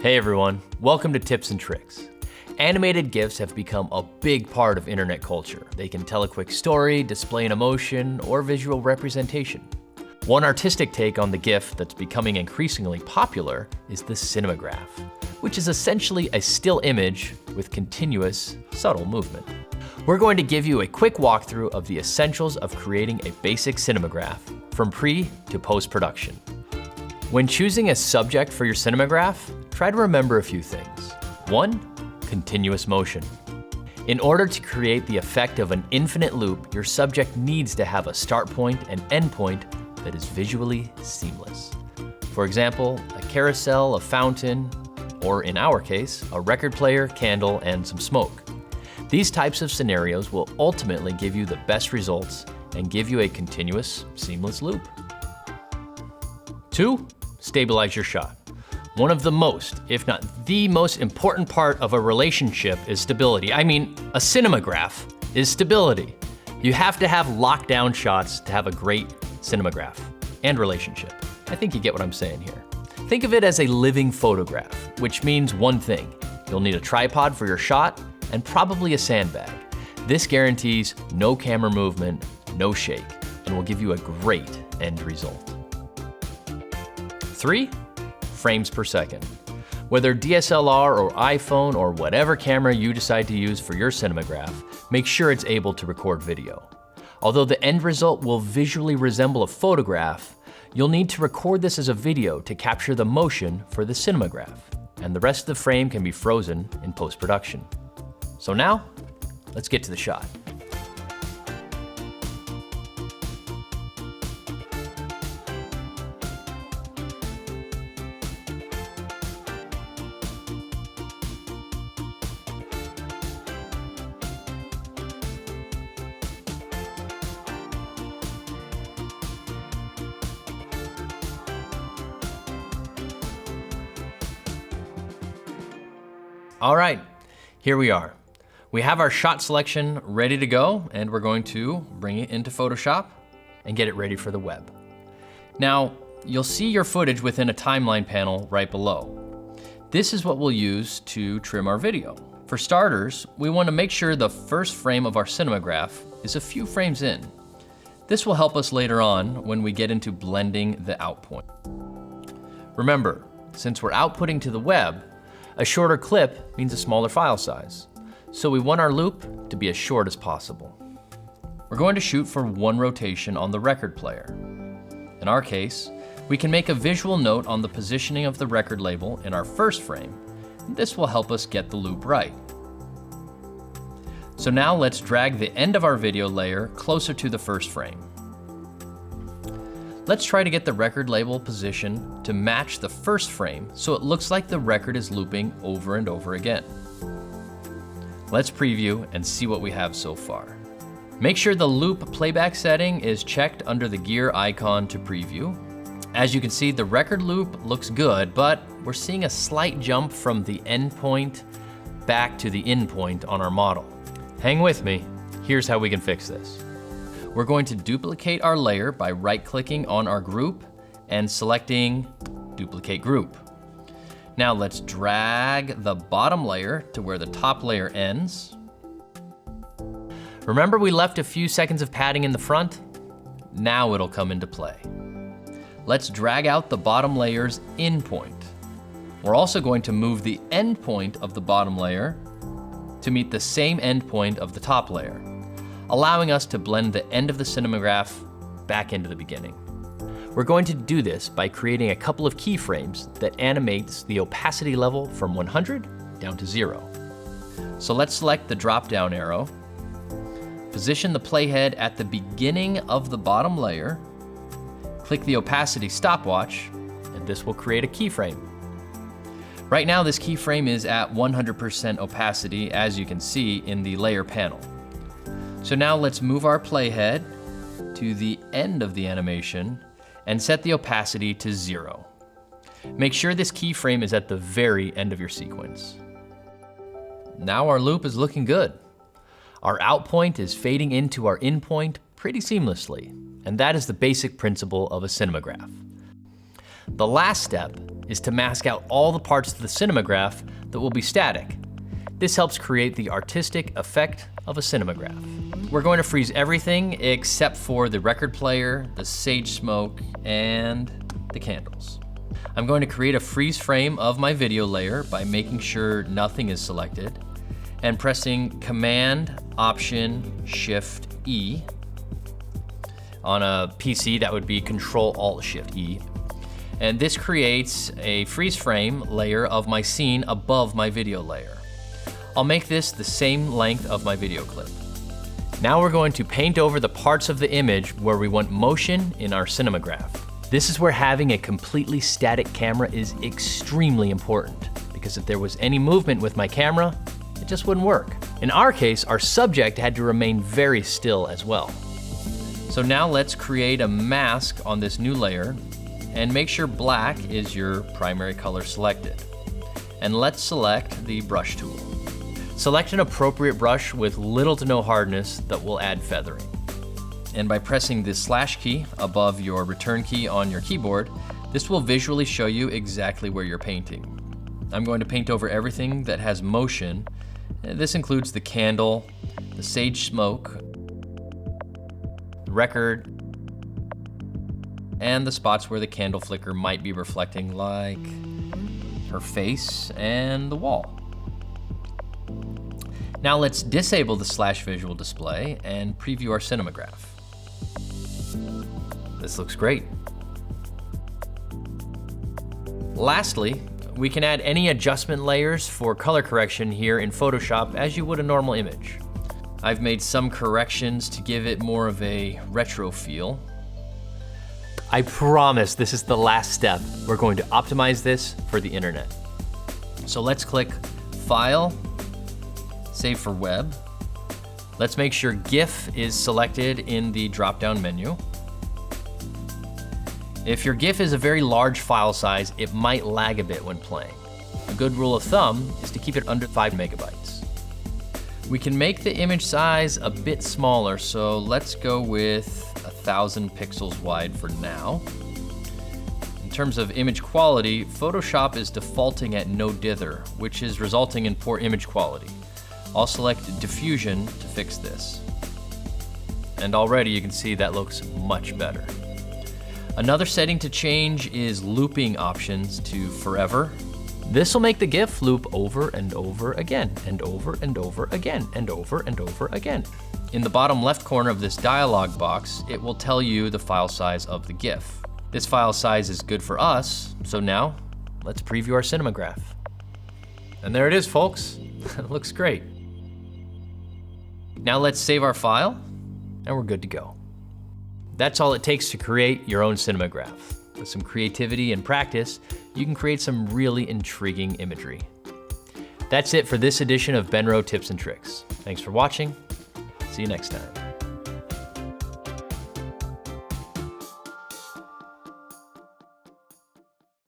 Hey everyone, welcome to Tips and Tricks. Animated GIFs have become a big part of internet culture. They can tell a quick story, display an emotion, or visual representation. One artistic take on the GIF that's becoming increasingly popular is the cinemagraph, which is essentially a still image with continuous, subtle movement. We're going to give you a quick walkthrough of the essentials of creating a basic cinemagraph, from pre to post-production. When choosing a subject for your cinemagraph, try to remember a few things. 1, continuous motion. In order to create the effect of an infinite loop, your subject needs to have a start point and end point that is visually seamless. For example, a carousel, a fountain, or in our case, a record player, candle, and some smoke. These types of scenarios will ultimately give you the best results and give you a continuous, seamless loop. 2, stabilize your shot. One of the most, if not the most important part of a relationship is stability. I mean, a cinemagraph is stability. You have to have lockdown shots to have a great cinemagraph and relationship. I think you get what I'm saying here. Think of it as a living photograph, which means one thing. You'll need a tripod for your shot and probably a sandbag. This guarantees no camera movement, no shake, and will give you a great end result. 3, frames per second. Whether DSLR or iPhone or whatever camera you decide to use for your cinemagraph, make sure it's able to record video. Although the end result will visually resemble a photograph, you'll need to record this as a video to capture the motion for the cinemagraph, and the rest of the frame can be frozen in post-production. So now, let's get to the shot. All right, here we are. We have our shot selection ready to go, and we're going to bring it into Photoshop and get it ready for the web. Now, you'll see your footage within a timeline panel right below. This is what we'll use to trim our video. For starters, we want to make sure the first frame of our cinemagraph is a few frames in. This will help us later on when we get into blending the out point. Remember, since we're outputting to the web, a shorter clip means a smaller file size, so we want our loop to be as short as possible. We're going to shoot for 1 rotation on the record player. In our case, we can make a visual note on the positioning of the record label in our first frame. This will help us get the loop right. So now let's drag the end of our video layer closer to the first frame. Let's try to get the record label position to match the first frame so it looks like the record is looping over and over again. Let's preview and see what we have so far. Make sure the loop playback setting is checked under the gear icon to preview. As you can see, the record loop looks good, but we're seeing a slight jump from the end point back to the in point on our model. Hang with me, here's how we can fix this. We're going to duplicate our layer by right-clicking on our group and selecting Duplicate Group. Now let's drag the bottom layer to where the top layer ends. Remember we left a few seconds of padding in the front? Now it'll come into play. Let's drag out the bottom layer's in point. We're also going to move the end point of the bottom layer to meet the same end point of the top layer, allowing us to blend the end of the cinemagraph back into the beginning. We're going to do this by creating a couple of keyframes that animates the opacity level from 100 down to 0. So let's select the drop-down arrow, position the playhead at the beginning of the bottom layer, click the opacity stopwatch, and this will create a keyframe. Right now this keyframe is at 100% opacity, as you can see in the layer panel. So now let's move our playhead to the end of the animation and set the opacity to 0. Make sure this keyframe is at the very end of your sequence. Now our loop is looking good. Our out point is fading into our in point pretty seamlessly, and that is the basic principle of a cinemagraph. The last step is to mask out all the parts of the cinemagraph that will be static. This helps create the artistic effect of a cinemagraph. We're going to freeze everything except for the record player, the sage smoke, and the candles. I'm going to create a freeze frame of my video layer by making sure nothing is selected and pressing Command, Option, Shift, E. On a PC, that would be Control, Alt, Shift, E. And this creates a freeze frame layer of my scene above my video layer. I'll make this the same length of my video clip. Now we're going to paint over the parts of the image where we want motion in our cinemagraph. This is where having a completely static camera is extremely important, because if there was any movement with my camera, it just wouldn't work. In our case, our subject had to remain very still as well. So now let's create a mask on this new layer and make sure black is your primary color selected. And let's select the brush tool. Select an appropriate brush with little to no hardness that will add feathering. And by pressing the slash key above your return key on your keyboard, this will visually show you exactly where you're painting. I'm going to paint over everything that has motion. This includes the candle, the sage smoke, the record, and the spots where the candle flicker might be reflecting, like her face and the wall. Now let's disable the slash visual display and preview our cinemagraph. This looks great. Lastly, we can add any adjustment layers for color correction here in Photoshop as you would a normal image. I've made some corrections to give it more of a retro feel. I promise this is the last step. We're going to optimize this for the internet. So let's click File, Save for Web. Let's make sure GIF is selected in the drop-down menu. If your GIF is a very large file size, it might lag a bit when playing. A good rule of thumb is to keep it under 5 megabytes. We can make the image size a bit smaller, so let's go with 1,000 pixels wide for now. In terms of image quality, Photoshop is defaulting at no dither, which is resulting in poor image quality. I'll select diffusion to fix this. And already you can see that looks much better. Another setting to change is looping options to forever. This will make the GIF loop over and over again, and over and over again, and over and over again. In the bottom left corner of this dialog box, it will tell you the file size of the GIF. This file size is good for us, so now let's preview our cinemagraph. And there it is, folks. It looks great. Now let's save our file, and we're good to go. That's all it takes to create your own cinemagraph. With some creativity and practice, you can create some really intriguing imagery. That's it for this edition of Benro Tips and Tricks. Thanks for watching. See you next time.